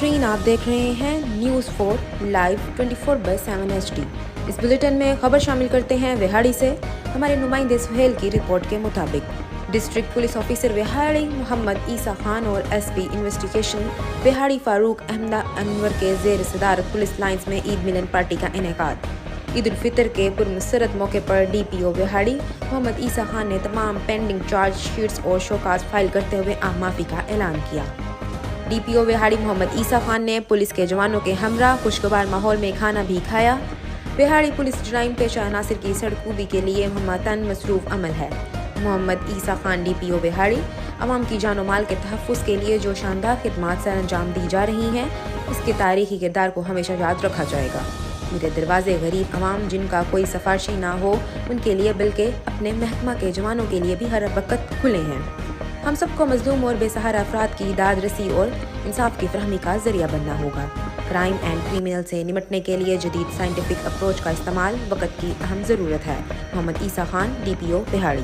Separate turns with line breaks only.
नाज़रीन, आप देख रहे हैं न्यूज़ 4 लाइव 24/7 HD। इस बुलेटिन में खबर शामिल करते हैं विहाड़ी से। हमारे नुमाइंदे सुहेल की रिपोर्ट के मुताबिक district police officer Vehari Mohammad Isa Khan और SP इन्वेस्टिगेशन विहाड़ी फारूक अहमद अनवर के ज़ेर सदारत पुलिस लाइन्स में ईद मिलन पार्टी का इनेकाद। ईद उल फितर के पुरमसरत मौके पर DPO विहाड़ी मोहम्मद ईसा खान ने तमाम पेंडिंग चार्ज शीट्स और शोकाज फाइल करते हुए आम माफ़ी का ऐलान किया। DPO विहाड़ी मोहम्मद ईसा खान ने पुलिस के जवानों के हमरा खुशगवार माहौल में खाना भी खाया। विहाड़ी पुलिस जराइम पेशा अनासर की सड़कूबी के लिए हमतन मसरूफ़ अमल है। मोहम्मद ईसा खान DPO विहाड़ी अवाम की जान और माल के तहफ़्फ़ुज़ के लिए जो शानदार खिदमात सर अंजाम दी जा रही हैं, इसके तारीख़ी किरदार को हमेशा याद रखा जाएगा। मेरे दरवाजे गरीब अवाम जिनका कोई सफारशी ना हो उनके लिए बल्कि अपने महकमा के जवानों के लिए भी हर वक्त खुले हैं। हम सबको मजलूम और बेसहारा अफराद की दाद रसी और इंसाफ की फरहमी का जरिया बनना होगा। क्राइम एंड क्रिमिनल से निपटने के लिए जदीद साइंटिफिक अप्रोच का इस्तेमाल वक्त की अहम ज़रूरत है। मोहम्मद ईसा खान DPO विहाड़ी।